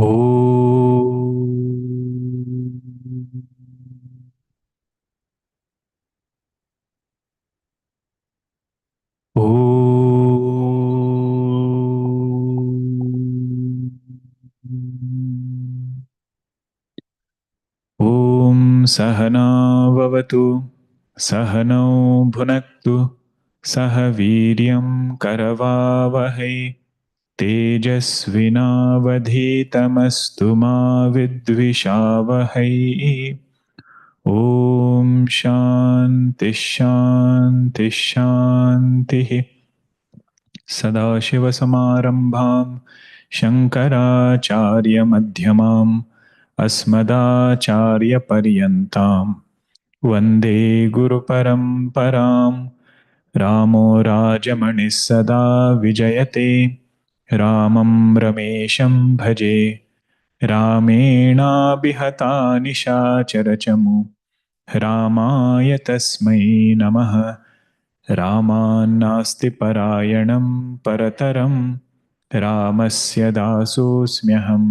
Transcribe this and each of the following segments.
ॐ सहना भवतु सहनौ भुनक्तु सह वीर्यं करवावहै तेजस्विनावधीतमस्तु मा विद्विषावहै ॐ शान्ति शान्ति शान्तिः सदाशिवसमारम्भां शङ्कराचार्यमध्यमाम् अस्मदाचार्यपर्यन्ताम् वन्दे गुरुपरम्पराम् रामो राजमणिः सदा विजयते रामं रमेशं भजे रामेणाभिहता निशाचरचमु रामाय तस्मै नमः रामान्नास्ति परायणं परतरं रामस्य दासोऽस्म्यहम्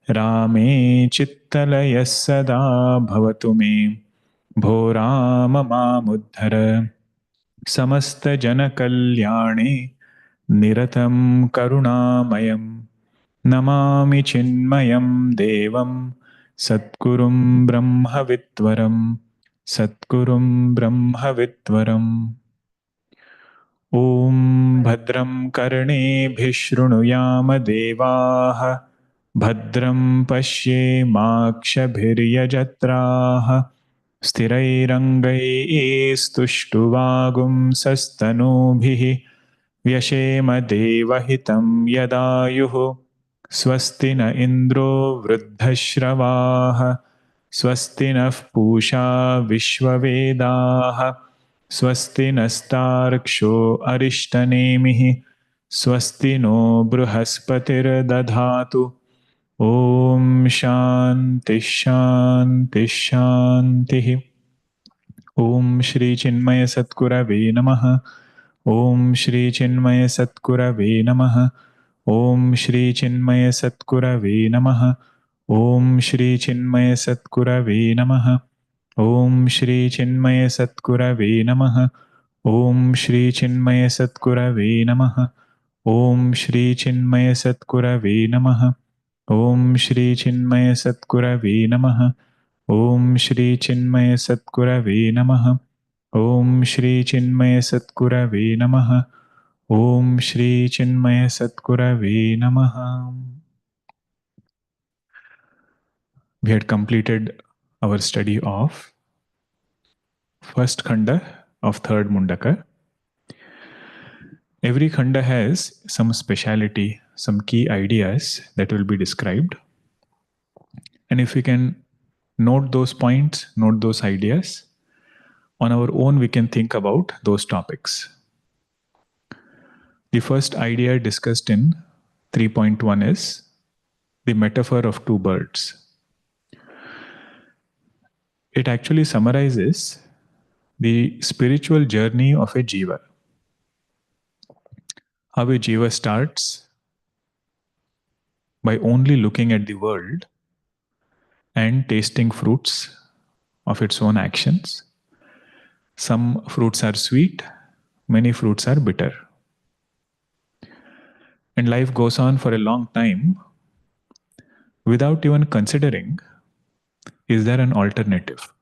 रामे चित्तलयः सदा भवतु मे भो राम मामुद्धर समस्तजनकल्याणे निरतं करुणामयं नमामि चिन्मयं देवं सद्गुरुं ब्रह्मविद्वरं सद्गुरुं ब्रह्मविद्वरम् ॐ भद्रं कर्णेभिः शृणुयाम देवाः भद्रं पश्येमाक्षभिर्यजत्राः स्थिरैरङ्गैस्तुष्टुवागुंसस्तनूभिः व्यशेम देवहितं यदायुः स्वस्ति न इन्द्रो वृद्धश्रवाः स्वस्ति नः पूषा विश्ववेदाः स्वस्ति नस्तार्क्ष्यो अरिष्टनेमिः स्वस्ति नो बृहस्पतिर्दधातु ॐ शान्ति शान्ति शान्तिः ॐ श्री चिन्मय सद्गुरवे नमः ॐ श्री चिन्मय सद्गुरवे नमः ॐ श्री चिन्मय सद्गुरवे नमः ॐ श्री चिन्मय सद्गुरवे नमः ॐ श्री चिन्मय सद्गुरवे नमः ॐ श्री चिन्मय सद्गुरवे नमः ॐ श्री चिन्मय सद्गुरवे नमः ॐ श्री चिन्मय सद्गुरवे नमः ॐ श्री चिन्मय सद्गुरवे नमः ॐ श्री चिन्मय सद्गुरवे नमः ॐ श्री चिन्मय सद्गुरवे नमः. We had completed our study of first khanda of third Mundaka. Every khanda has some speciality, some key ideas that will be described. And if we can note those points, note those ideas, on our own we can think about those topics. The first idea discussed in 3.1 is the metaphor of two birds. It actually summarizes the spiritual journey of a Jeeva. How a Jeeva starts by only looking at the world and tasting fruits of its own actions. Some fruits are sweet, many fruits are bitter. And life goes on for a long time without even considering, is there an alternative?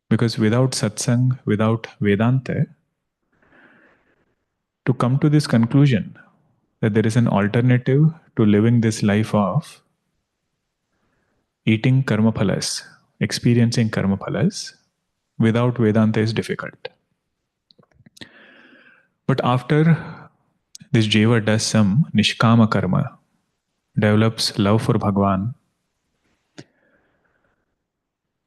Because without satsang, without Vedanta, to come to this conclusion that there is an alternative to living this life of eating karma phalas, experiencing karma phalas, without Vedanta is difficult. But after this Jiva does some nishkama karma, develops love for Bhagwan,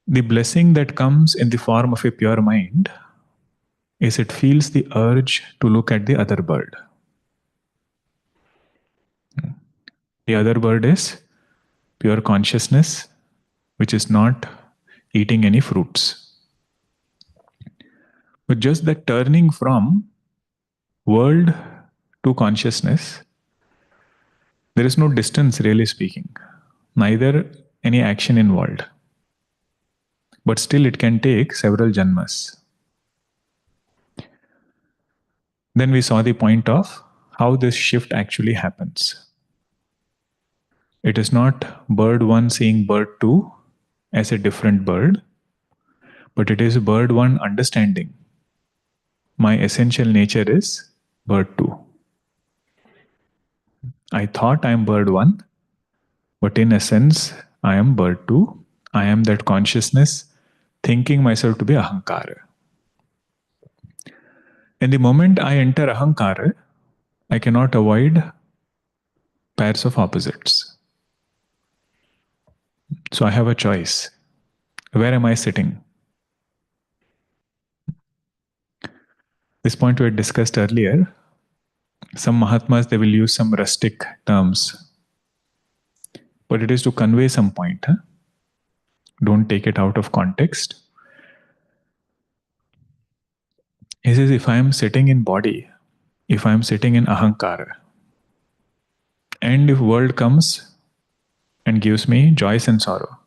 the blessing that comes in the form of a pure mind is it feels the urge to look at the other bird. The other bird is pure consciousness, which is not eating any fruits. But just that turning from world to consciousness There is no distance, really speaking, neither any action involved. But still it can take several janmas. Then we saw the point of how this shift actually happens. It is not bird 1 seeing bird 2 as a different bird, but it is bird 1 understanding my essential nature is bird 2. I thought I am bird 1, but in essence, I am bird 2. I am that consciousness thinking myself to be ahankara. And the moment I enter ahankara, I cannot avoid pairs of opposites. So I have a choice. Where am I sitting? This point we had discussed earlier. Some Mahatmas, they will use some rustic terms. But it is to convey some point. Huh? Don't take it out of context. He says, if I am sitting in body, if I am sitting in ahankara, and if world comes and gives me joys and sorrow,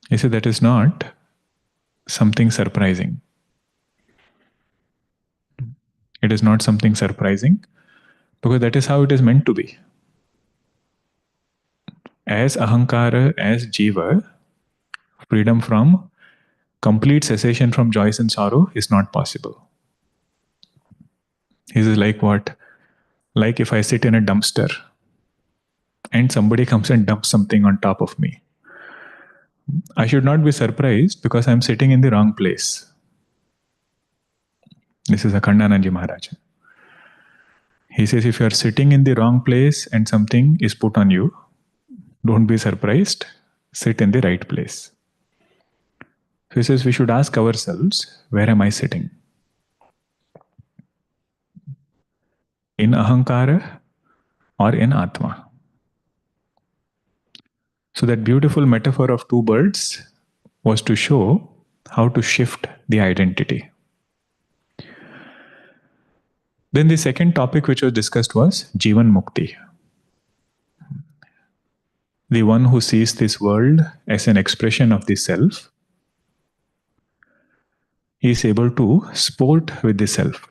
he said that is not something surprising. It is not something surprising because that is how it is meant to be. As ahankara, as jiva, freedom from complete cessation from joys and sorrow is not possible. This is like what? Like if I sit in a dumpster and somebody comes and dumps something on top of me. I should not be surprised because I'm sitting in the wrong place. This is Akhandananji Maharaj. He says if you are sitting in the wrong place and something is put on you, don't be surprised. Sit in the right place. So he says we should ask ourselves, where am I sitting? In ahankara or in atma? So that beautiful metaphor of two birds was to show how to shift the identity. Then the second topic which was discussed was Jeevan Mukti. The one who sees this world as an expression of the self, he is able to sport with the self.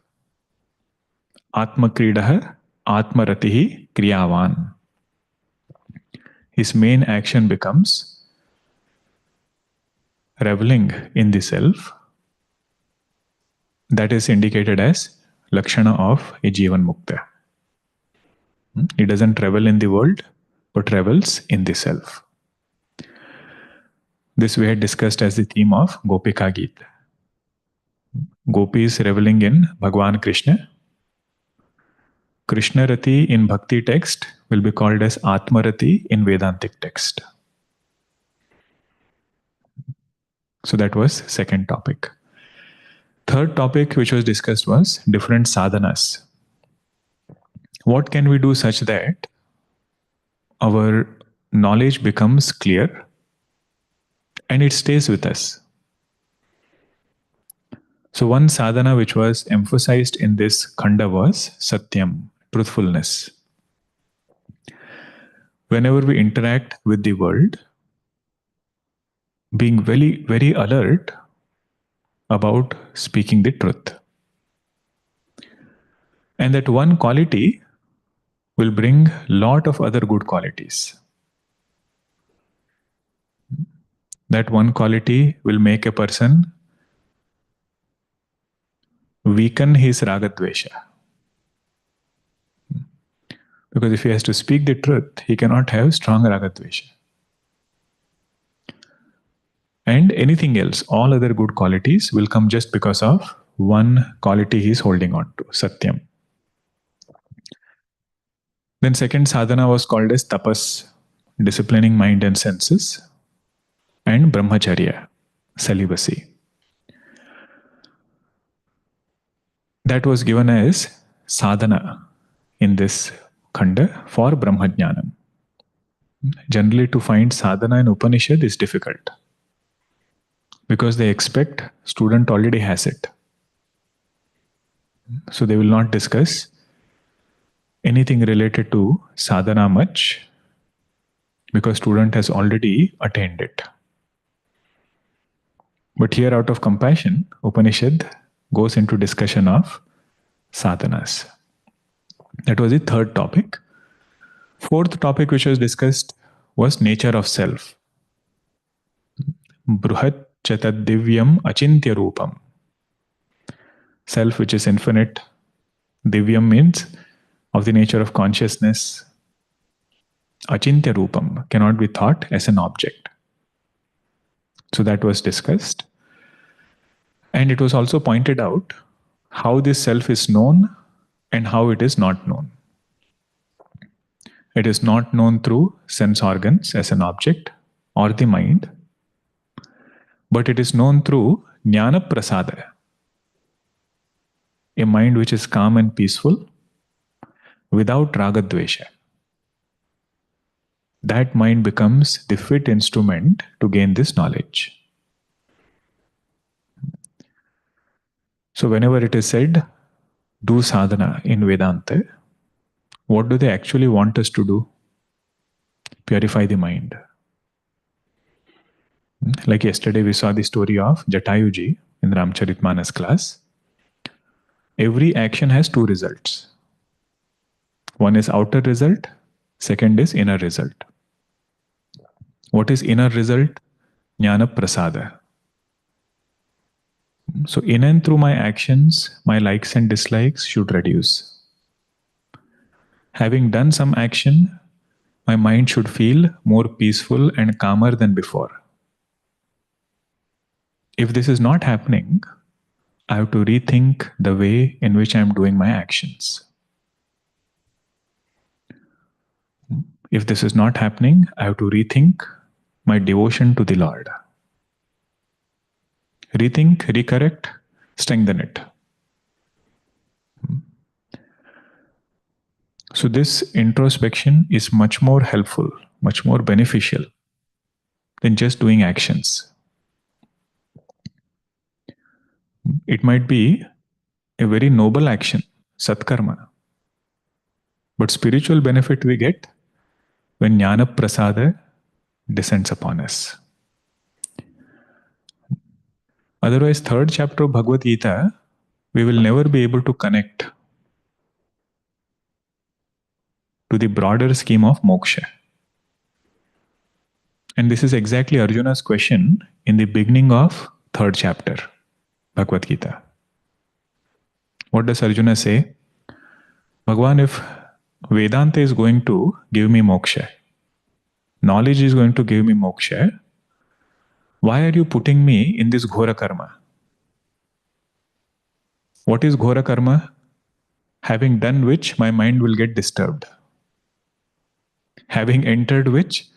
Atma kridaha, atma ratihi kriyavan. His main action becomes reveling in the self. That is indicated as Lakshana of a Jeevan Mukta. He doesn't revel in the world, but revels in the self. This we had discussed as the theme of Gopika Gita. Gopis reveling in Bhagwan Krishna. Krishna Rati in Bhakti text will be called as Atma Rati in Vedantic text. So that was second topic. Third topic which was discussed was different sadhanas. What can we do such that our knowledge becomes clear and it stays with us? So one sadhana which was emphasized in this khanda was satyam, truthfulness. Whenever we interact with the world, being very, very alert about speaking the truth. And that one quality will bring a lot of other good qualities. That one quality will make a person weaken his ragadvesha. Because if he has to speak the truth, he cannot have strong ragadvesha. And anything else, all other good qualities will come just because of one quality he is holding on to, satyam. Then second sadhana was called as tapas, disciplining mind and senses, and brahmacharya, celibacy. That was given as sadhana in this khanda for brahmajnanam. Generally to find sadhana in Upanishad is difficult because they expect student already has it. So they will not discuss anything related to sadhana much, because student has already attained it. But here, out of compassion, Upanishad goes into discussion of sadhanas. That was the third topic. Fourth topic which was discussed was nature of self. Bruhat chatad divyam achintya rupam. Self which is infinite. Divyam means of the nature of consciousness. Achintya rupam cannot be thought as an object. So that was discussed. And it was also pointed out how this self is known and how it is not known. It is not known through sense organs as an object or the mind, but it is known through jnana prasada, a mind which is calm and peaceful without ragadvesha. That mind becomes the fit instrument to gain this knowledge. So whenever it is said, do sadhana in Vedanta, what do they actually want us to do? Purify the mind. Like yesterday we saw the story of Jatayuji in Ramcharitmanas class. Every action has two results. One is outer result, second is inner result. What is inner result? Jnana prasada. So in and through my actions, my likes and dislikes should reduce. Having done some action, my mind should feel more peaceful and calmer than before. If this is not happening, I have to rethink the way in which I am doing my actions. If this is not happening, I have to rethink my devotion to the Lord. Rethink, recorrect, strengthen it. So this introspection is much more helpful, much more beneficial than just doing actions. It might be a very noble action, satkarma. But spiritual benefit we get when jnana prasada descends upon us. Otherwise, third chapter of Bhagavad Gita, we will never be able to connect to the broader scheme of moksha. And this is exactly Arjuna's question in the beginning of third chapter, Bhagavad Gita. What does Arjuna say? Bhagavan, if Vedanta is going to give me moksha, knowledge is going to give me moksha, why are you putting me in this ghora karma? What is ghora karma? Having done which my mind will get disturbed. Having entered which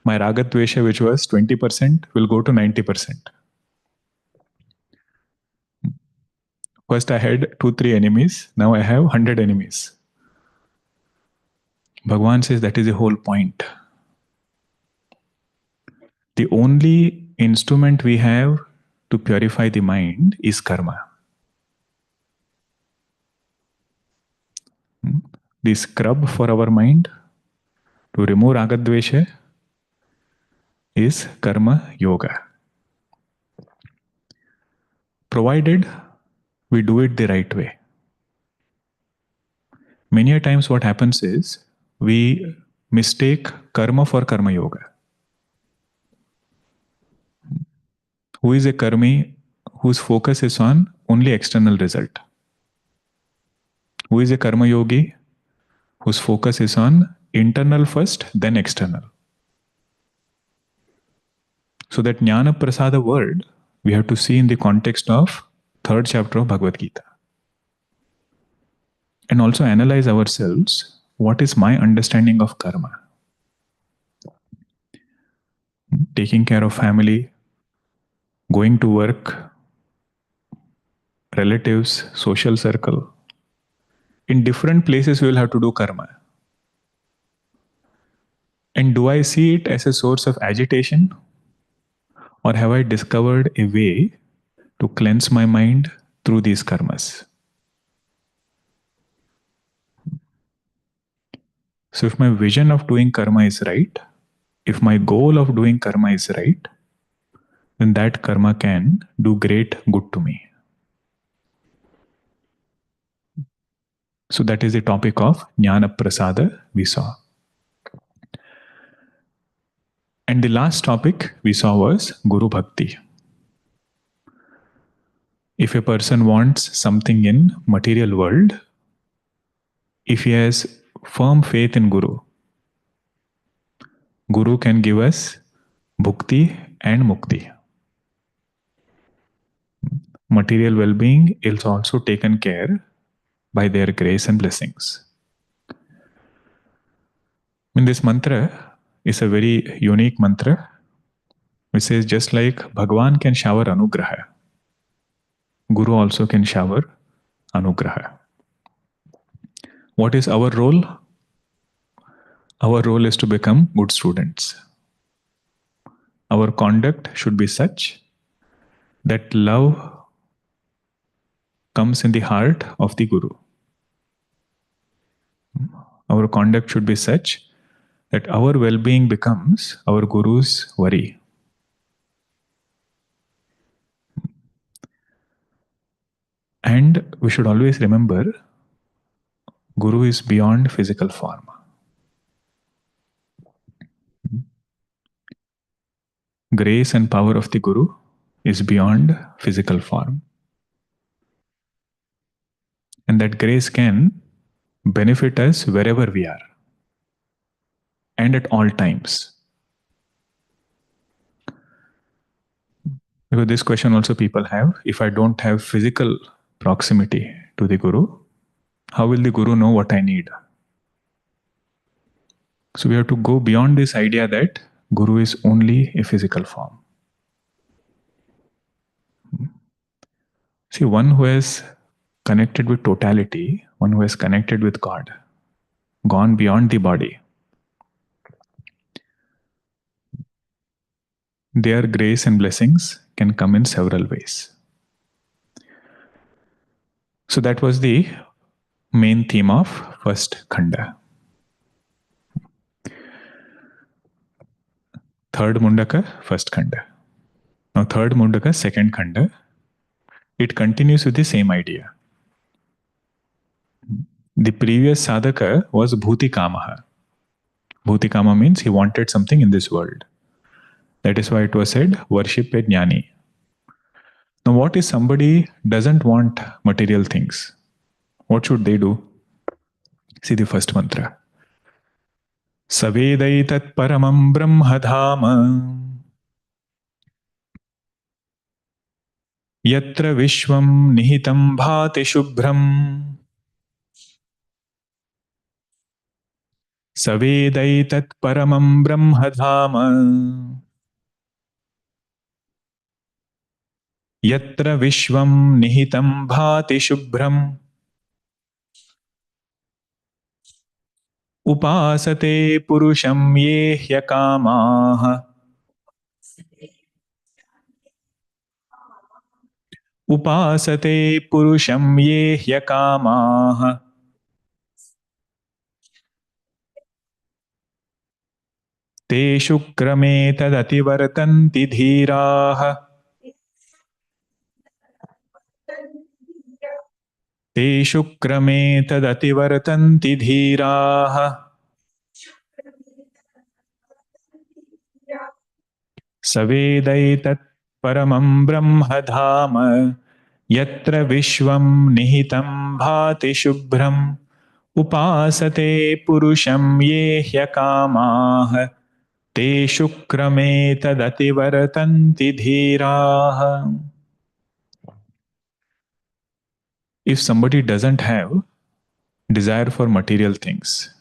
my ragadvesha, which was 20%, will go to 90%. First I had 2-3 enemies, now I have 100 enemies. Bhagavan says that is the whole point. The only instrument we have to purify the mind is karma. The scrub for our mind to remove ragadvesha is karma yoga. Provided we do it the right way. Many a times what happens is we mistake karma for karma yoga. Who is a karmi whose focus is on only external result? Who is a karma yogi whose focus is on internal first, then external? So that jnana prasada word we have to see in the context of third chapter of Bhagavad Gita. And also analyze ourselves, what is my understanding of karma? Taking care of family, going to work, relatives, social circle. In different places we will have to do karma. And do I see it as a source of agitation? Or have I discovered a way to cleanse my mind through these karmas? So if my vision of doing karma is right, if my goal of doing karma is right, then that karma can do great good to me. So that is the topic of Jnana Prasada we saw. And the last topic we saw was Guru Bhakti. If a person wants something in material world, if he has firm faith in Guru, Guru can give us Bhakti and Mukti. Material well-being is also taken care by their grace and blessings. And this mantra is a very unique mantra, which says just like Bhagwan can shower anugraha, Guru also can shower anugraha. What is our role? Our role is to become good students. Our conduct should be such that love comes in the heart of the Guru. Our conduct should be such that our well-being becomes our Guru's worry. And we should always remember, Guru is beyond physical form. Grace and power of the Guru is beyond physical form. And that grace can benefit us wherever we are and at all times. Because this question also people have, if I don't have physical proximity to the Guru, how will the Guru know what I need? So we have to go beyond this idea that Guru is only a physical form. See, one who has connected with totality, one who has connected with God, gone beyond the body, their grace and blessings can come in several ways. So that was the main theme of first khanda. Third Mundaka, first khanda. Now third Mundaka, second khanda. It continues with the same idea. The previous sadhaka was bhuti kamaha. Bhuti kama means he wanted something in this world. That is why it was said, worship a Jnani. Now what if somebody doesn't want material things? What should they do? See the first mantra. Savedaitat paramam brahmadhama yatra vishvam nihitam bhati shubhram Savedaitat paramam brahmadhama yatra vishvam nihitam bhati shubhram upasate purusham ye hyakamaha upasate purusham ye hyakamaha teshu krame tadativartanti dhiraha teshu krame tadativartanti dhiraha savedaitat paramam brahmadhama yatra vishvam nihitam bhati shubhram upasate purusham ye hyakamaha teshu krame tadativartanti dhiraha. If somebody doesn't have desire for material things,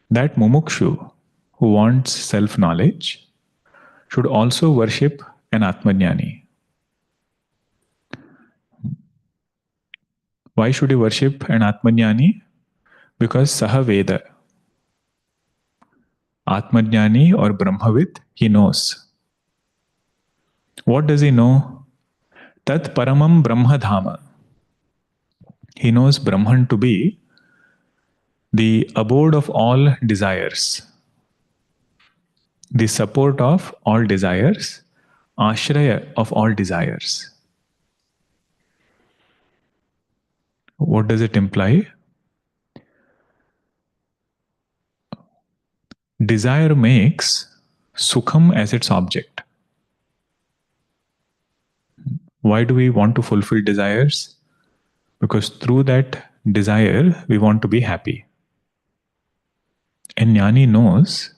that Mumukshu who wants self-knowledge should also worship an Atmajnani. Why should he worship an Atmajnani? Because Saha Veda. Atmajnani or Brahmavid, he knows. What does he know? Tat Paramam Brahmadhama. He knows Brahman to be the abode of all desires, the support of all desires, ashraya of all desires. What does it imply? Desire makes sukham as its object. Why do we want to fulfill desires? Because through that desire, we want to be happy. And Jnani knows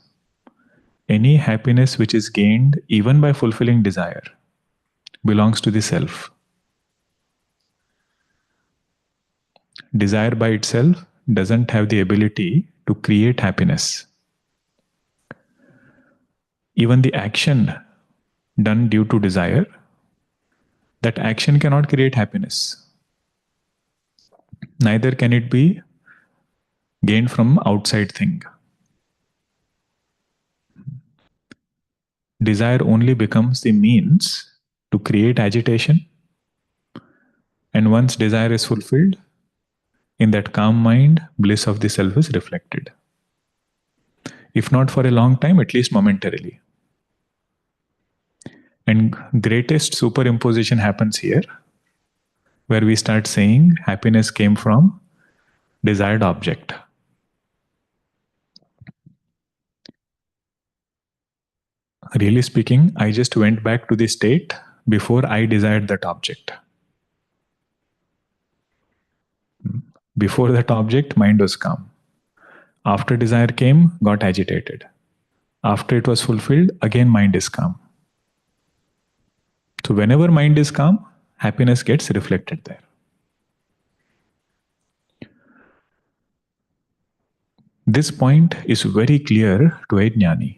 any happiness which is gained even by fulfilling desire belongs to the self. Desire by itself doesn't have the ability to create happiness. Even the action done due to desire, that action cannot create happiness. Neither can it be gained from outside thing. Desire only becomes the means to create agitation. And once desire is fulfilled, in that calm mind, bliss of the self is reflected. If not for a long time, at least momentarily. And greatest superimposition happens here, where we start saying happiness came from desired object. Really speaking, I just went back to the state before I desired that object. Before that object, mind was calm. After desire came, got agitated. After it was fulfilled, again mind is calm. So whenever mind is calm, happiness gets reflected there. This point is very clear to a Jnani.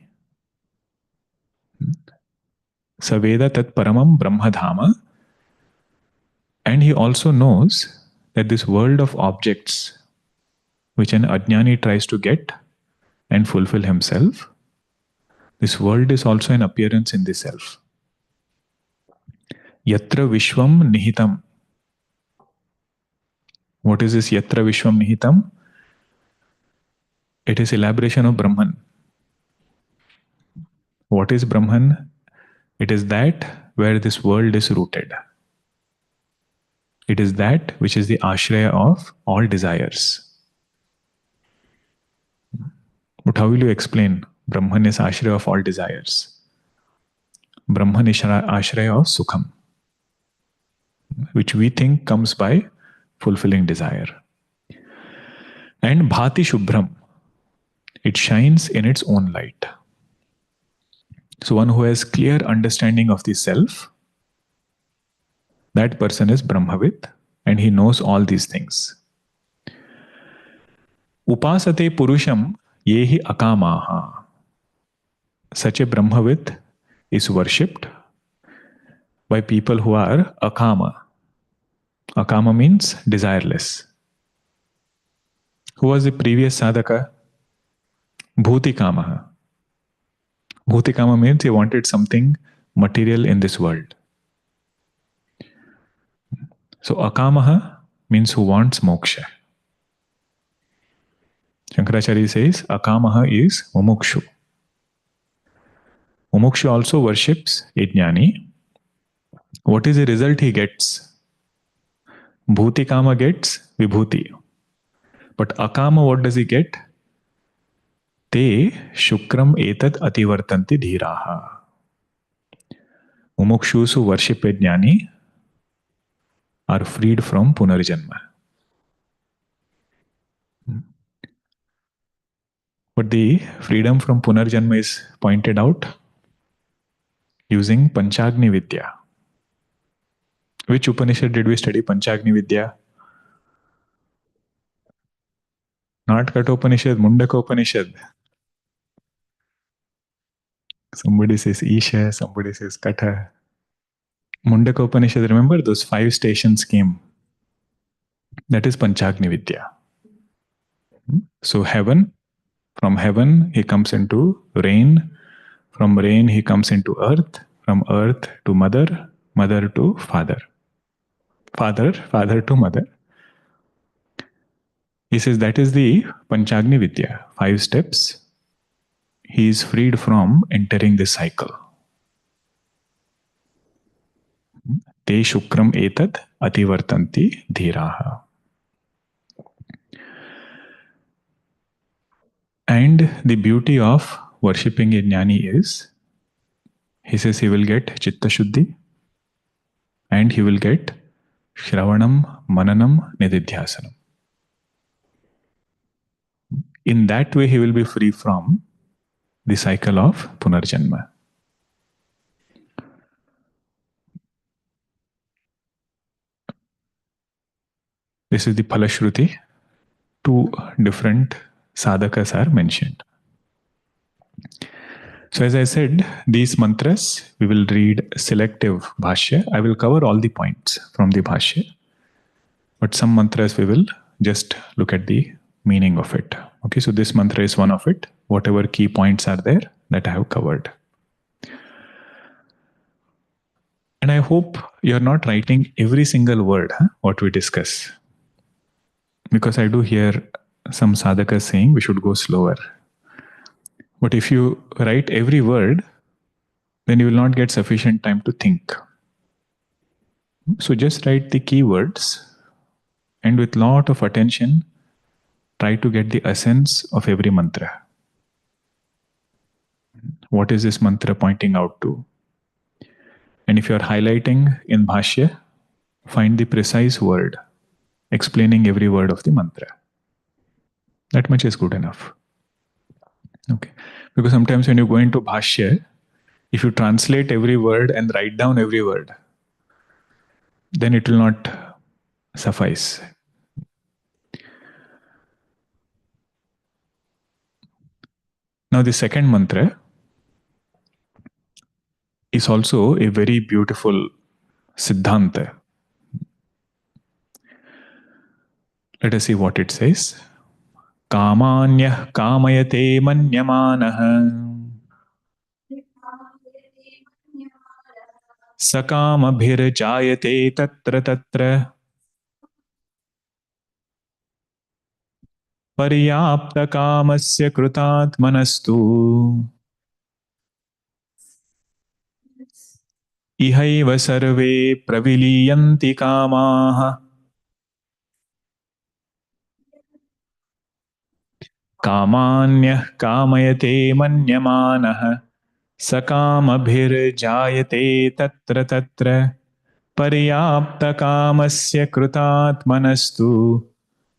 Saveda tat paramam brahmadhama. And he also knows that this world of objects, which an Ajnani tries to get and fulfill himself, this world is also an appearance in the self. Yatra Vishwam Nihitam. What is this Yatra Vishwam Nihitam? It is elaboration of Brahman. What is Brahman? It is that where this world is rooted. It is that which is the ashraya of all desires. But how will you explain Brahman is ashraya of all desires? Brahman is ashraya of sukham, which we think comes by fulfilling desire. And bhati shubhram, it shines in its own light. So one who has clear understanding of the self, that person is Brahmavid, and he knows all these things. Upasate purusham yehi akamaha. Such a Brahmavid is worshipped by people who are akama. Akama means desireless. Who was the previous sadhaka? Bhutikamaha. Bhutikama means he wanted something material in this world. So akamaha means who wants moksha. Shankaracharya says akamaha is Mumukshu. Mumukshu also worships a Jnani. What is the result he gets? Bhutikama gets vibhuti. But akama, what does he get? Te shukram etad ativartanti dhiraha. Mumukshus who worship a Jnani are freed from punarjanma. But the freedom from punarjanma is pointed out using Panchagni Vidya. Which Upanishad did we study Panchagni Vidya? Not Katopanishad, Mundakopanishad. Somebody says Isha, somebody says Katha. Mundakopanishad, remember those 5 stations came. That is Panchagni Vidya. So heaven, from heaven he comes into rain. From rain he comes into earth. From earth to mother, mother to father. Father to mother. He says that is the Panchagni Vidya, 5 steps. He is freed from entering this cycle. Te shukram etat ativartanti dhiraha. And the beauty of worshipping a Jnani is, he says he will get Chitta Shuddhi and he will get Shravanam, Mananam, Nididhyasanam. In that way, he will be free from the cycle of Punarjanma. This is the Phalashruti. 2 different sadhakas are mentioned. So as I said, these mantras, we will read selective bhashya. I will cover all the points from the bhashya. But some mantras we will just look at the meaning of it. Okay, so this mantra is one of it. Whatever key points are there that I have covered. And I hope you're not writing every single word, what we discuss. Because I do hear some sadhakas saying we should go slower. But if you write every word, then you will not get sufficient time to think. So just write the keywords and with lot of attention, try to get the essence of every mantra. What is this mantra pointing out to? And if you are highlighting in bhashya, find the precise word explaining every word of the mantra. That much is good enough. Okay. Because sometimes when you go into bhashya, if you translate every word and write down every word, then it will not suffice. Now the second mantra is also a very beautiful siddhanta. Let us see what it says. Kamanyah kamayate manyamanah sakamabhirjayate tatra tatra paryapta kamasya krutatmanastu ihaiva sarve praviliyanti kamaha kamanyah kamayate manyamanah sakamabhirjayate tatra tatra paryapta kamasya krutatmanastu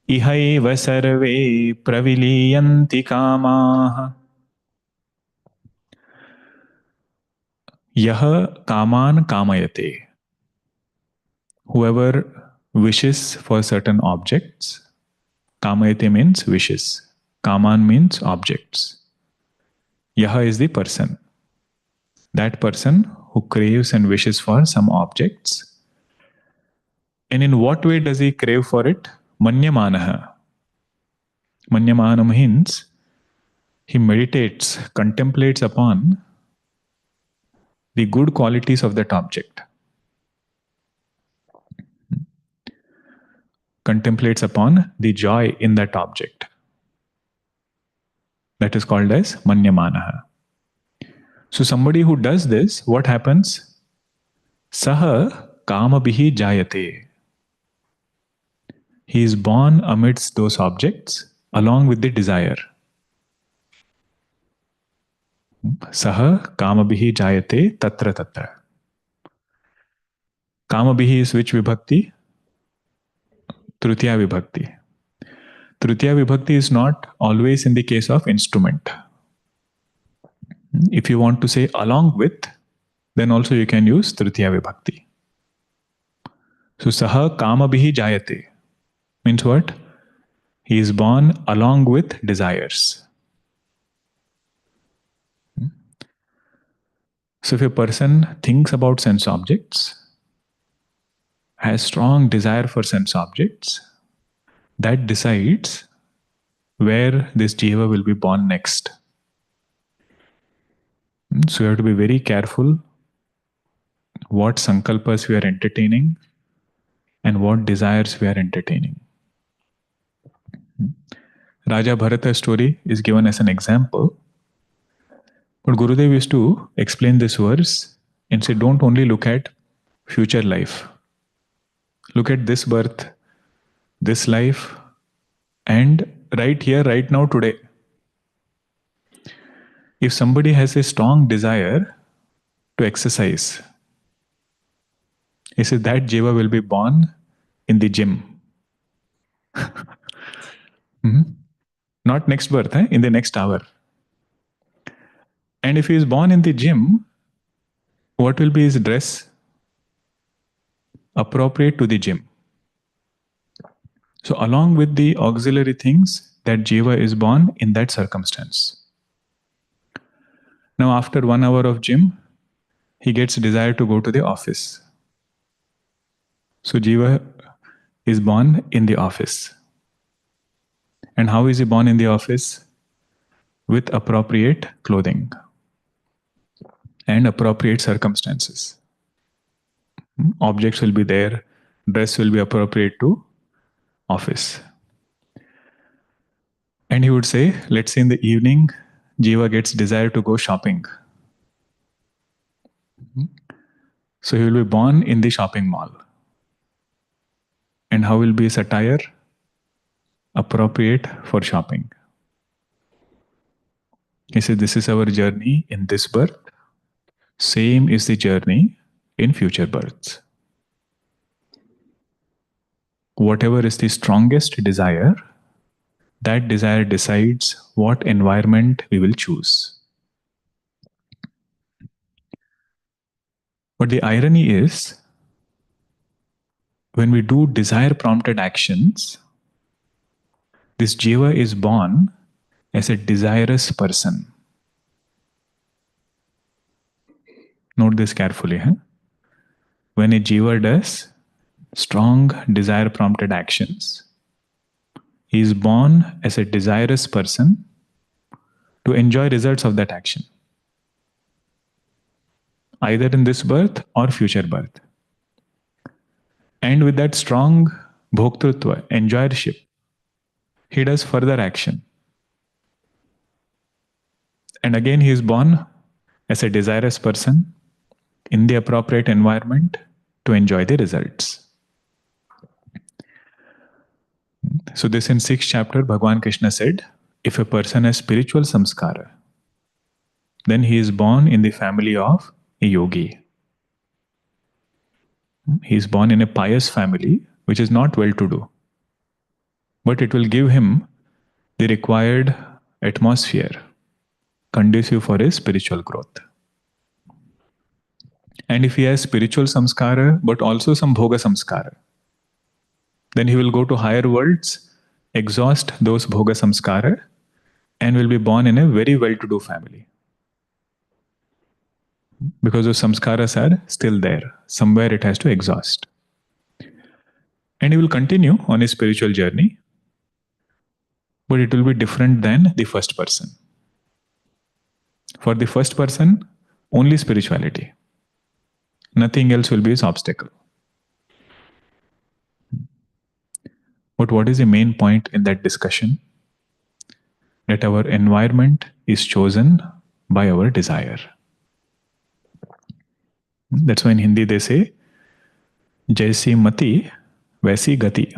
ihaiva sarve praviliyanti kamaha. Yah kaman kamayate. Whoever wishes for certain objects, kamayate means wishes. Kaman means objects. Yah is the person. That person who craves and wishes for some objects. And in what way does he crave for it? Manyamanaha. Manyamana means he meditates, contemplates upon the good qualities of that object. Contemplates upon the joy in that object. That is called as manyamanaha. So somebody who does this, what happens? Saha kamabihi jayate. He is born amidst those objects along with the desire. Saha kamabihi jayate tatra tatra. Kamabihi is which vibhakti? Tritiya vibhakti. Tritiya vibhakti is not always in the case of instrument. If you want to say along with, then also you can use Tritiya vibhakti. So saha kamabihi jayate means what? He is born along with desires. So if a person thinks about sense objects, has strong desire for sense objects, that decides where this Jeeva will be born next. So you have to be very careful what sankalpas we are entertaining and what desires we are entertaining. Raja Bharata's story is given as an example. But Gurudev used to explain this verse and say, don't only look at future life. Look at this birth, this life, and right here, right now, today. If somebody has a strong desire to exercise, he says that Jeeva will be born in the gym. Not next birth, in the next hour. And if he is born in the gym, what will be his dress? Appropriate to the gym. So along with the auxiliary things, that Jiva is born in that circumstance. Now after 1 hour of gym, he gets desire to go to the office. So Jiva is born in the office. And how is he born in the office? With appropriate clothing and appropriate circumstances. Objects will be there, dress will be appropriate to office. And he would say, let's say in the evening, Jiva gets desire to go shopping. So he will be born in the shopping mall. And how will be his attire? Appropriate for shopping. He said, this is our journey in this birth. Same is the journey in future births. Whatever is the strongest desire, that desire decides what environment we will choose. But the irony is, when we do desire-prompted actions, this Jiva is born as a desirous person. Note this carefully. When a Jiva does strong desire-prompted actions, he is born as a desirous person to enjoy results of that action, either in this birth or future birth. And with that strong bhoktrutva, enjoyership, he does further action. And again, he is born as a desirous person in the appropriate environment to enjoy the results. So this in 6th chapter, Bhagavan Krishna said, if a person has spiritual samskara, then he is born in the family of a yogi. He is born in a pious family, which is not well-to-do. But it will give him the required atmosphere conducive for his spiritual growth. And if he has spiritual samskara, but also some bhoga samskara, then he will go to higher worlds, exhaust those bhoga samskara, and will be born in a very well-to-do family. Because those samskaras are still there. Somewhere it has to exhaust. And he will continue on his spiritual journey, but it will be different than the first person. For the first person, only spirituality. Nothing else will be his obstacle. But what is the main point in that discussion? That our environment is chosen by our desire. That's why in Hindi they say, Jaisi mati, vaisi gati.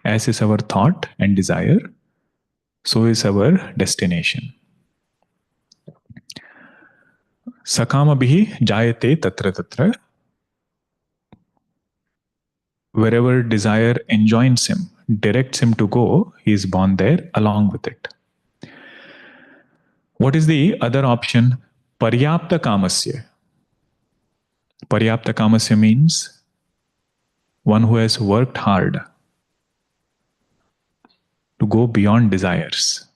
As is our thought and desire, so is our destination. Sakama bihi jayate tatra tatra. Wherever desire enjoins him, directs him to go, he is born there along with it. What is the other option? Paryapta kamasya. Paryapta kamasya means one who has worked hard to go beyond desires.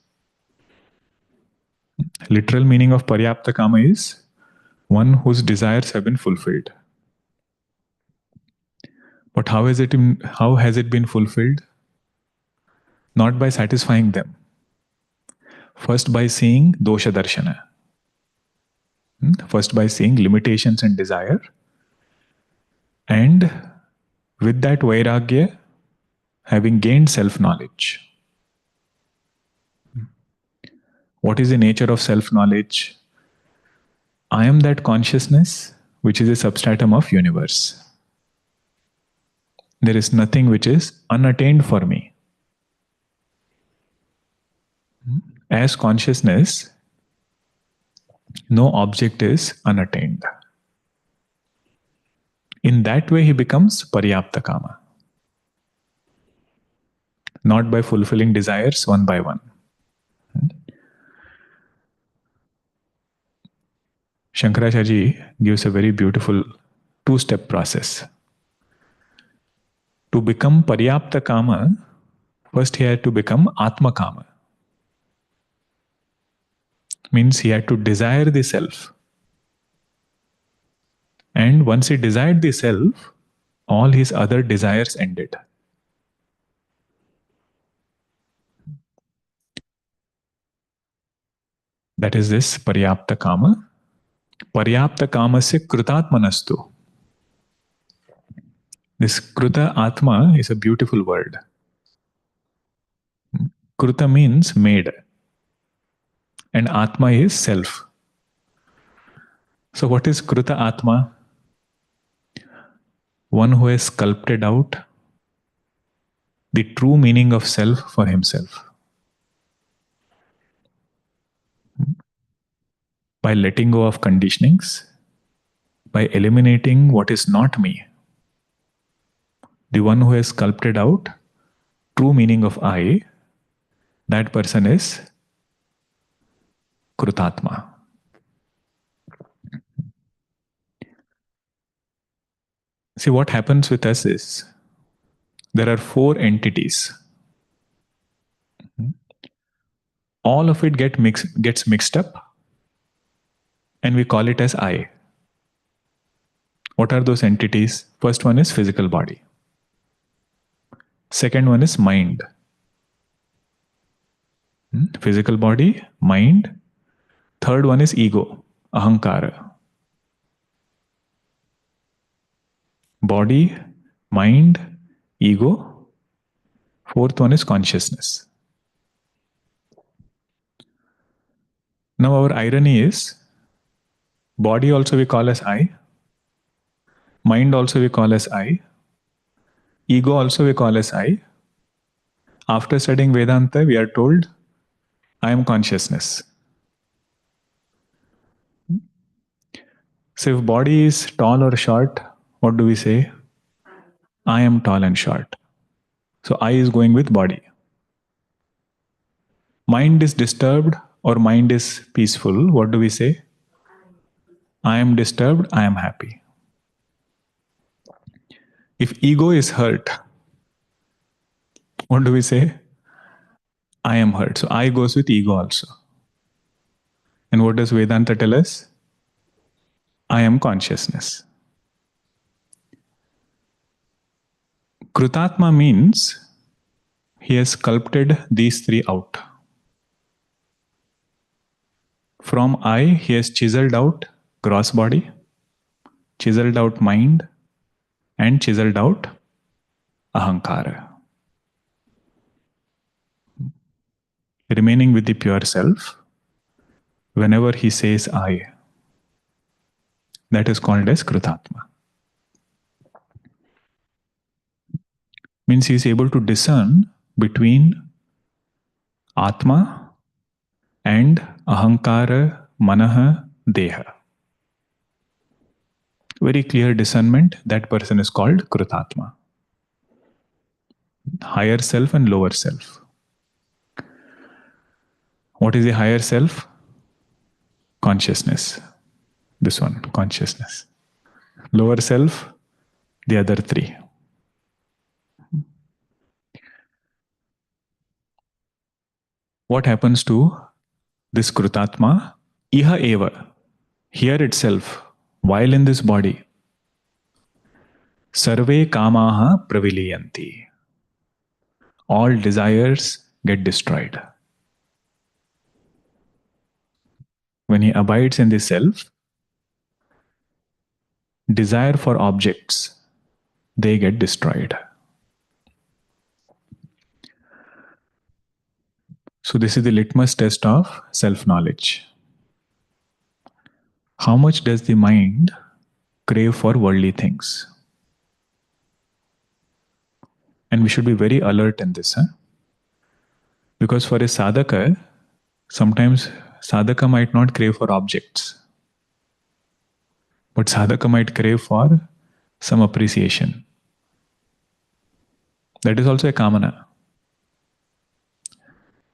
Literal meaning of Paryapta kama is one whose desires have been fulfilled. But how has it been fulfilled? Not by satisfying them. First by seeing dosha darshana. First by seeing limitations and desire. And with that vairagya, having gained self-knowledge. What is the nature of self-knowledge? I am that consciousness which is a substratum of universe. There is nothing which is unattained for me. As consciousness, no object is unattained. In that way, he becomes Paryapta Kama. Not by fulfilling desires one by one. Shankaracharya gives a very beautiful two-step process. To become Paryapta Kama, first he had to become Atma Kama. Means he had to desire the self. And once he desired the self, all his other desires ended. That is this Paryapta Kama. Paryapta Kama se Krutatmanastu. This Kruta Atma is a beautiful word. Kruta means made. And Atma is self. So what is Kruta Atma? One who has sculpted out the true meaning of self for himself. By letting go of conditionings, by eliminating what is not me. The one who has sculpted out true meaning of I, that person is Krutatma. See, what happens with us is, there are four entities. All of it gets mixed up, and we call it as I. What are those entities? First one is physical body. Second one is mind. Physical body, mind. Third one is ego, ahankara. Body, mind, ego. Fourth one is consciousness. Now our irony is, body also we call as I. Mind also we call as I. Ego also we call as I. After studying Vedanta, we are told, I am consciousness. So if body is tall or short, what do we say? I am tall and short. So I is going with body. Mind is disturbed or mind is peaceful. What do we say? I am disturbed, I am happy. If ego is hurt, what do we say? I am hurt. So I goes with ego also. And what does Vedanta tell us? I am consciousness. Krutatma means he has sculpted these three out. From I, he has chiseled out gross body, chiseled out mind, and chiseled out ahankara. Remaining with the pure self, whenever he says I, that is called as Krutatma. Means he is able to discern between Atma and Ahankara, Manaha, Deha. Very clear discernment, that person is called Krutatma. Higher self and lower self. What is the higher self? Consciousness. This one, consciousness. Lower self, the other three. What happens to this Krutatma? Iha eva, here itself, while in this body, sarve kamaha praviliyanti. All desires get destroyed. When he abides in the self, desire for objects, they get destroyed. So this is the litmus test of self-knowledge. How much does the mind crave for worldly things? And we should be very alert in this. Because for a sadhaka, sometimes sadhaka might not crave for objects, but sadhaka might crave for some appreciation. That is also a kamana.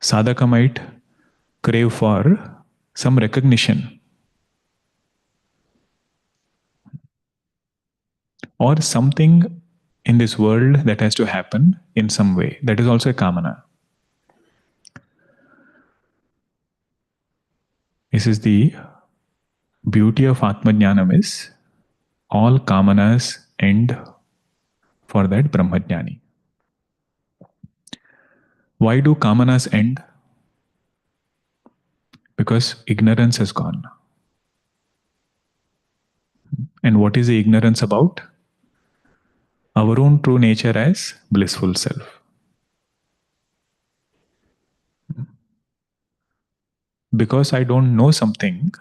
Sadhaka might crave for some recognition or something in this world that has to happen in some way. That is also a kamana. This is the beauty of Atmajnanam is all kamanas end for that Brahmajnani. Why do kamanas end? Because ignorance has gone. And what is the ignorance about? Our own true nature as blissful self. Because I don't know something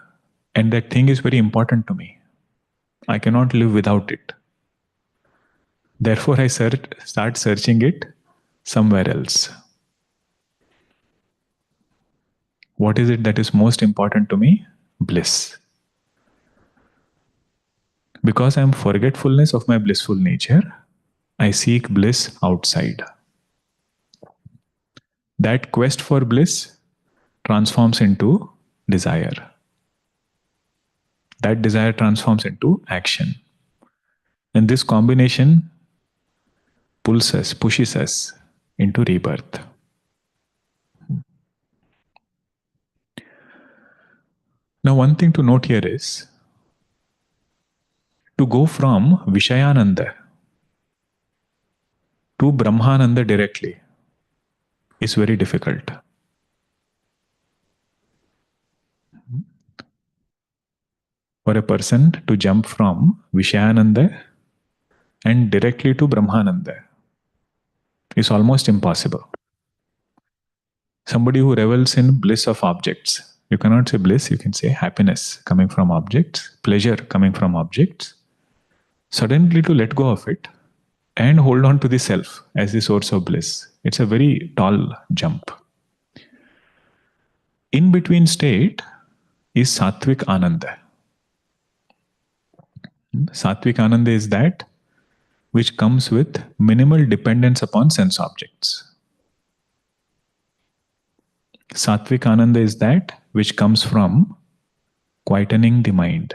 and that thing is very important to me, I cannot live without it. Therefore, I start searching it somewhere else. What is it that is most important to me? Bliss. Because I am forgetfulness of my blissful nature, I seek bliss outside. That quest for bliss transforms into desire. That desire transforms into action. And this combination pushes us into rebirth. Now, one thing to note here is to go from Vishayananda to Brahmananda directly is very difficult. For a person to jump from Vishayananda and directly to Brahmananda is almost impossible. Somebody who revels in bliss of objects, you cannot say bliss, you can say happiness coming from objects, pleasure coming from objects, suddenly to let go of it and hold on to the self as the source of bliss. It's a very tall jump. In between state is Sattvic Ananda. Sattvic Ananda is that which comes with minimal dependence upon sense objects. Sattvic Ananda is that which comes from quietening the mind.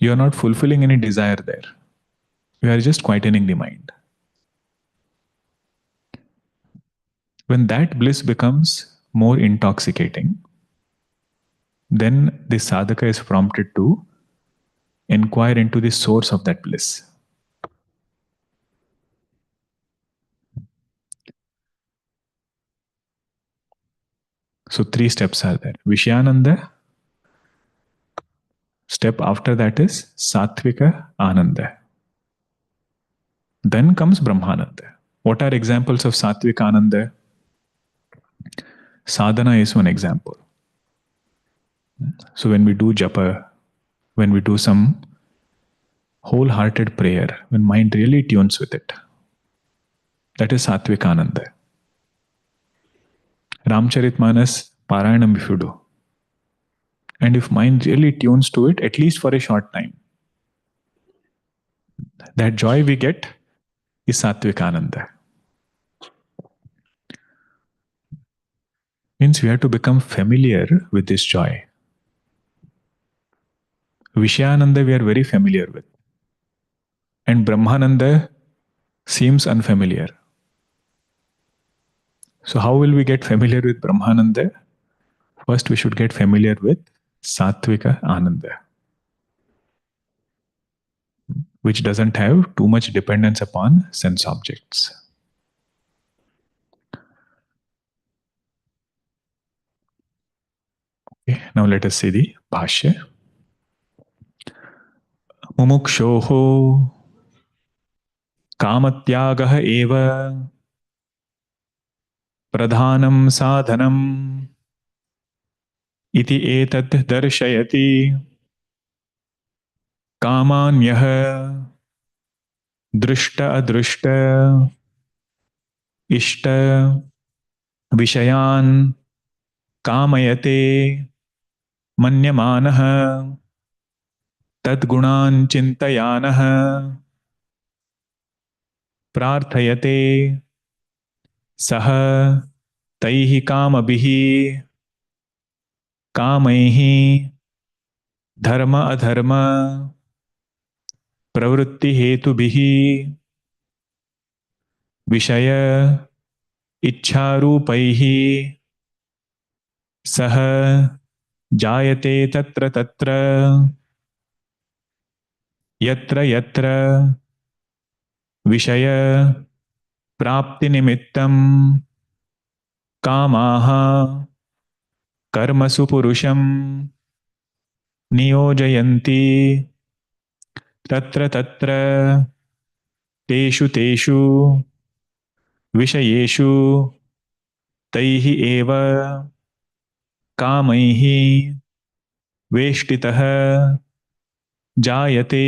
You are not fulfilling any desire there. You are just quietening the mind. When that bliss becomes more intoxicating, then the sadhaka is prompted to inquire into the source of that bliss. So 3 steps are there. Vishyananda. Step after that is Sattvika Ananda. Then comes Brahmananda. What are examples of Sattvika Ananda? Sadhana is one example. So when we do japa, when we do some wholehearted prayer, when mind really tunes with it, that is Sattvika Ananda. Ramcharitmanas Parayanam if you do. And if mind really tunes to it, at least for a short time, that joy we get is Sattvika Ananda. Means we have to become familiar with this joy. Vishayananda we are very familiar with. And Brahmananda seems unfamiliar. So how will we get familiar with Brahmananda? First we should get familiar with Sattvika Ananda, which doesn't have too much dependence upon sense objects. Okay, now let us see the Bhashya. Mumukshoho Kamatyagah eva Pradhanam sadhanam iti etat darshayati kamanyah drishta adrushta ishta vishayan kamayate manyamanah tadgunan chintayanah prarthayate saha taihi kamabhihi kamaihi dharma adharma pravritti hetubhihi vishaya इच्छारूपैः सह जायते तत्र तत्र यत्र यत्र विषय प्राप्तिनिमित्तं कामाः कर्मसु पुरुषं नियोजयन्ति तत्र तत्र तेषु तेषु विषयेषु तैः एव कामैः वेष्टितः जायते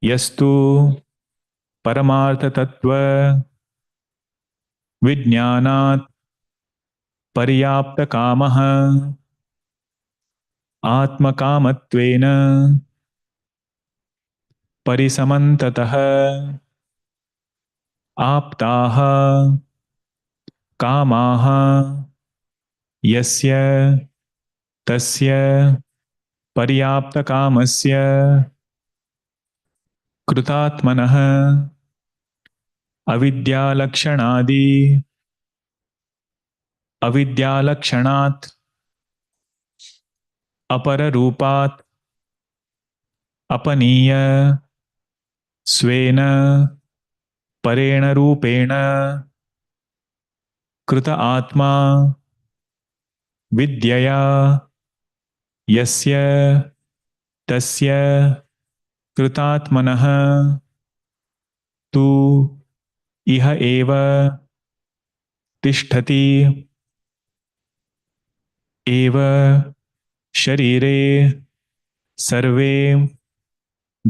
यस्तु परमार्थतत्त्व विज्ञानात् पर्याप्तकामः आत्मकामत्वेन परिसमन्ततः आप्ताः कामाः यस्य तस्य पर्याप्तकामस्य कृतात्मनः अविद्यालक्षणात् अपररूपात् अपनीय स्वेन परेण रूपेण कृत आत्मा विद्यया यस्य तस्य कृतात्मनः तु इह एव तिष्ठति एव शरीरे सर्वे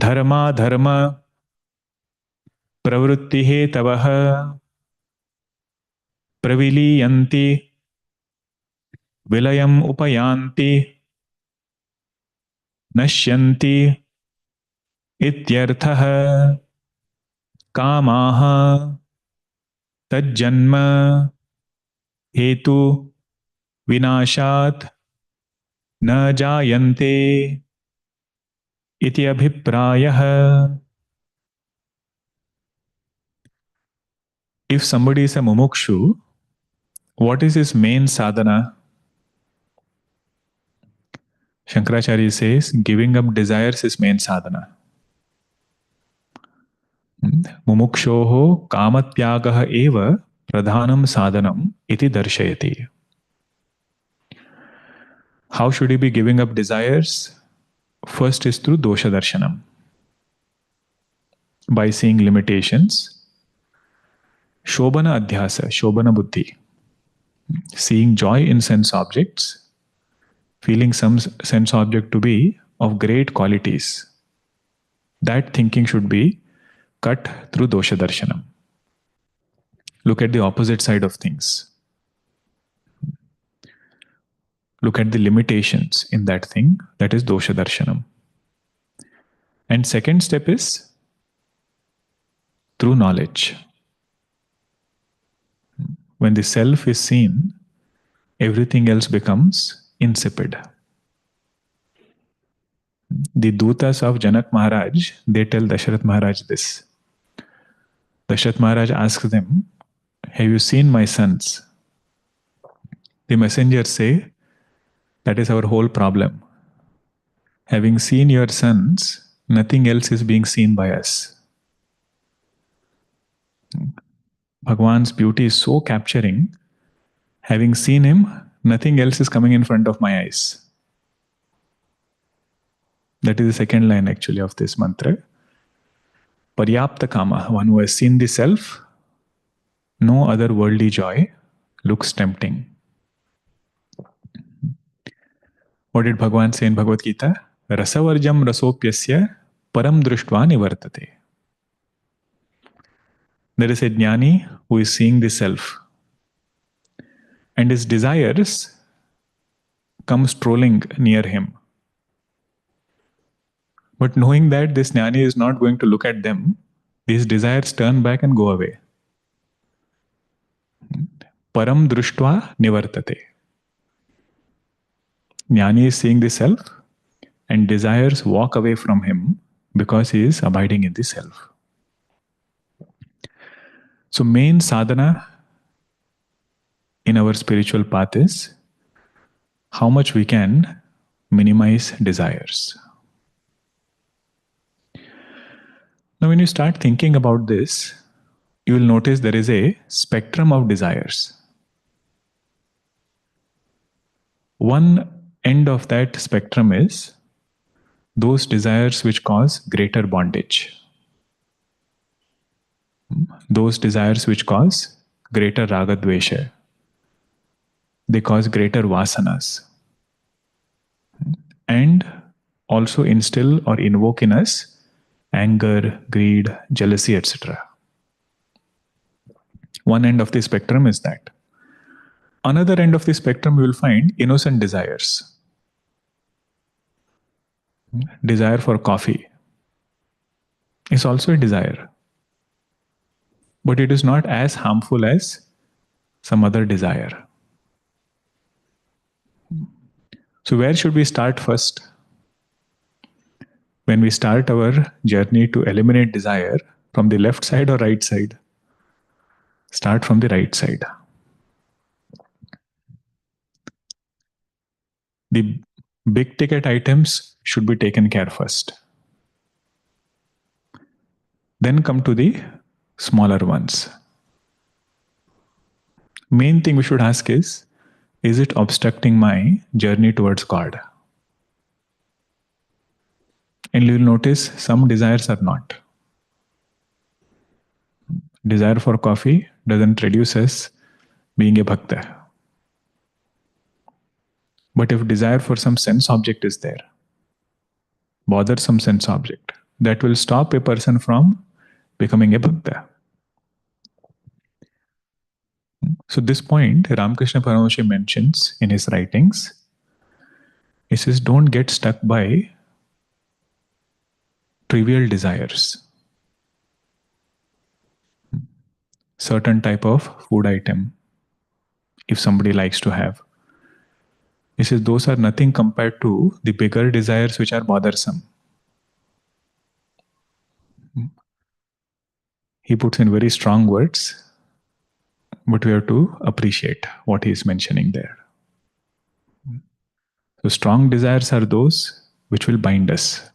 धर्माधर्म प्रवृत्तिहेतवः प्रविलीयन्ति विलयम् उपयान्ति नश्यन्ति इत्यर्थः कामाः तज्जन्म हेतु विनाशात् न जायन्ते इति अभिप्रायः. If somebody is a mumukshu, what is his main sadhana? Shankaracharya says, giving up desires is main sadhana. Mumukshoho kamatyagah eva pradhanam sadhanam iti darshayati. How should he be giving up desires? First is through dosha darshanam. By seeing limitations. Shobhana adhyasa, Shobhana buddhi. Seeing joy in sense objects, feeling some sense object to be of great qualities. That thinking should be cut through dosha darshanam. Look at the opposite side of things. Look at the limitations in that thing. That is dosha darshanam. And second step is through knowledge. When the self is seen, everything else becomes insipid. The Dutas of Janak Maharaj, they tell Dasharath Maharaj this. Dasharath Maharaj asks them, have you seen my sons? The messengers say, that is our whole problem. Having seen your sons, nothing else is being seen by us. Bhagwan's beauty is so capturing. Having seen him, nothing else is coming in front of my eyes. That is the second line actually of this mantra. Paryapta kama, one who has seen the self, No other worldly joy looks tempting. What did Bhagavan say in Bhagavad Gita? Rasavarjam rasopyasya param drishtva nivartate. There is a Jnani who is seeing the self, and his desires come strolling near him. But knowing that this Jnani is not going to look at them, these desires turn back and go away. Param drishtva nivartate. Jnani is seeing the self, and desires walk away from him because he is abiding in the self. So main sadhana in our spiritual path is how much we can minimize desires. Now when you start thinking about this, you will notice there is a spectrum of desires. One end of that spectrum is those desires which cause greater bondage. Those desires which cause greater raga dvesha. They cause greater vasanas. And also instill or invoke in us anger, greed, jealousy, etc. One end of the spectrum is that. Another end of the spectrum you will find innocent desires. Desire for coffee is also a desire. But it is not as harmful as some other desire. So where should we start first? When we start our journey to eliminate desire, from the left side or right side? Start from the right side. The big ticket items should be taken care first. Then come to the smaller ones. Main thing we should ask is it obstructing my journey towards God? And you will notice some desires are not. Desire for coffee doesn't reduce us being a bhakta. But if desire for some sense object is there, bothersome sense object, that will stop a person from becoming a bhakta. So this point, Ramakrishna Paramahansa mentions in his writings. He says, don't get stuck by trivial desires. Certain type of food item, if somebody likes to have. He says, those are nothing compared to the bigger desires which are bothersome. He puts in very strong words, but we have to appreciate what he is mentioning there. So strong desires are those which will bind us.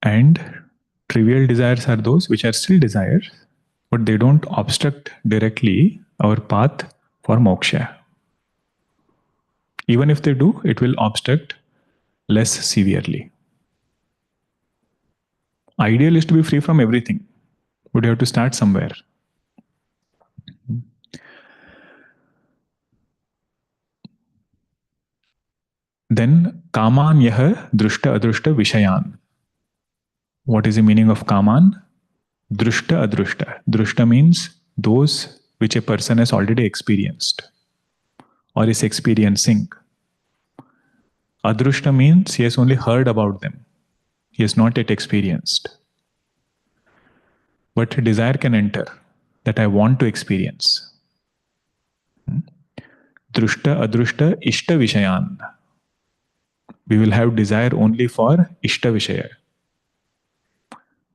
And trivial desires are those which are still desires, but they don't obstruct directly our path for moksha. Even if they do, it will obstruct less severely. Ideal is to be free from everything, but you have to start somewhere. Then, kaman yah drushta adrushta vishayan. What is the meaning of kaman? Drushta adrushta. Drushta means those which a person has already experienced or is experiencing. Adrushta means he has only heard about them. He has not yet experienced. But desire can enter that I want to experience. Drushta adrushta ishta vishayan. We will have desire only for ishta vishaya.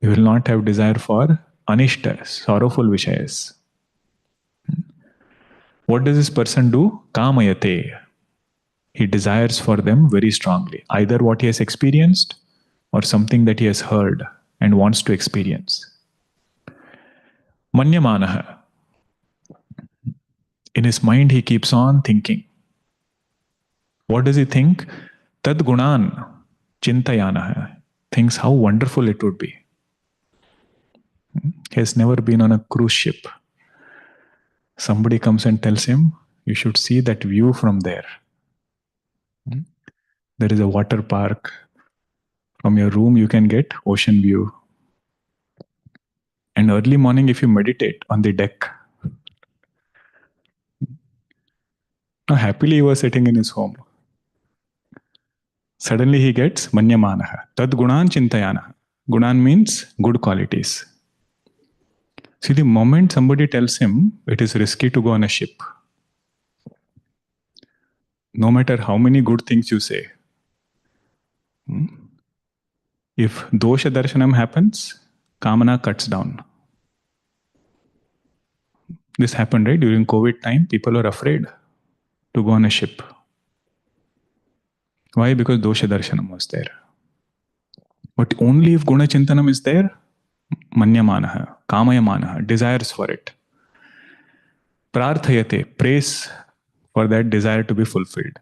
We will not have desire for anishta, sorrowful vishayas. What does this person do? Kamayate. He desires for them very strongly. Either what he has experienced or something that he has heard and wants to experience. Manyamanaha. In his mind he keeps on thinking. What does he think? Tad gunan chintayanaha. Thinks how wonderful it would be. He has never been on a cruise ship. Somebody comes and tells him, you should see that view from there. There is a water park. From your room, you can get ocean view. And early morning, if you meditate on the deck, now happily he was sitting in his home. Suddenly he gets manyamanaha. Tad gunan chintayanaha. Gunan means good qualities. See, the moment somebody tells him it is risky to go on a ship, no matter how many good things you say, if dosha darshanam happens, kamana cuts down. This happened, right? During COVID time, people were afraid to go on a ship. Why? Because dosha darshanam was there. But only if guna chintanam is there, manyamanaha, kamayamanaha, desires for it. Prarthayate, prays for that desire to be fulfilled.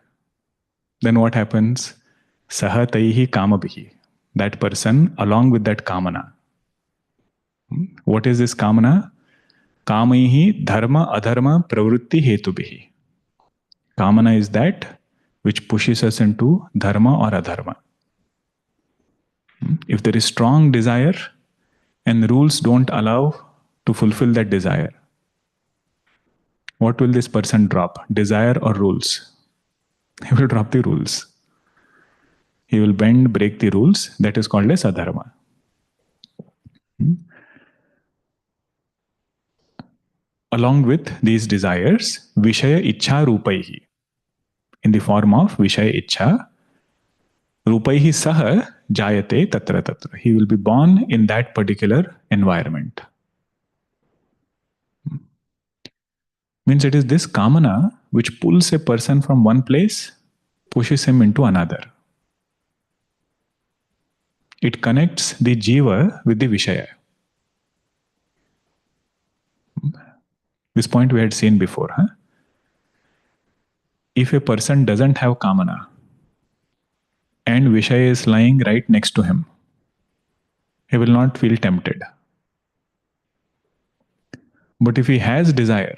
Then what happens? Saha taihi kamabihi. That person along with that kamana. What is this kamana? Kamaihi dharma adharma pravritti hetubihi. Kamana is that which pushes us into dharma or adharma. If there is strong desire and rules don't allow to fulfill that desire, what will this person drop? Desire or rules? He will drop the rules. He will bend, break the rules. That is called as adharma. Along with these desires, Vishaya Ichha Rupaihi, in the form of Vishaya Ichha, Rupaihi Saha Jayate Tatra Tatra. He will be born in that particular environment. Means it is this kamana which pulls a person from one place, pushes him into another. It connects the Jeeva with the Vishaya. This point we had seen before. If a person doesn't have kamana and Vishaya is lying right next to him, he will not feel tempted. But if he has desire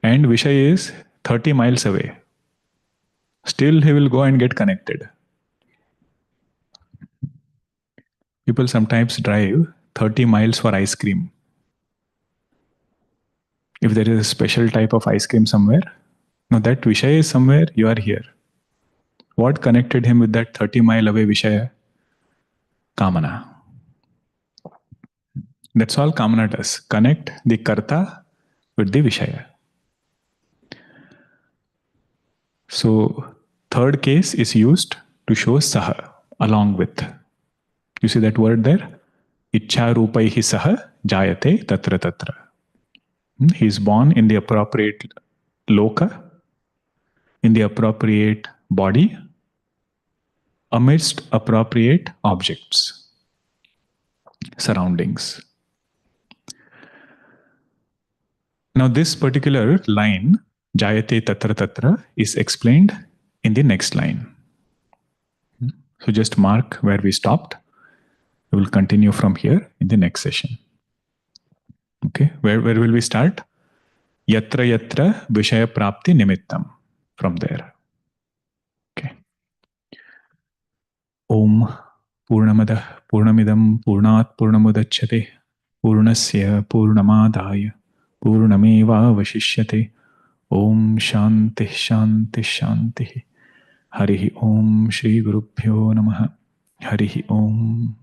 and Vishaya is 30 miles away, still he will go and get connected. People sometimes drive 30 miles for ice cream. If there is a special type of ice cream somewhere, now that Vishaya is somewhere, you are here. What connected him with that 30-mile away Vishaya? Kamana. That's all Kamana does. Connect the Karta with the Vishaya. So, third case is used to show Saha, along with. You see that word there? Ichha Rupaihi Saha Jayate Tatra Tatra. He is born in the appropriate loka, in the appropriate body, amidst appropriate objects, surroundings. Now this particular line, Jayate Tatra Tatra, is explained in the next line. So just mark where we stopped. We will continue from here in the next session. Okay, where will we start? Yatra yatra vishaya prapti nimittam. From there. Okay. Om Purnamadah Purnamidam Purnat Purnamudachyate Purnasya Purnamadaya Purnameva Vashishyate. Om Shanti Shanti Shanti. Harihi Om Shri Gurubhyo Namaha. Harihi Om.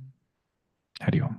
Hari Om.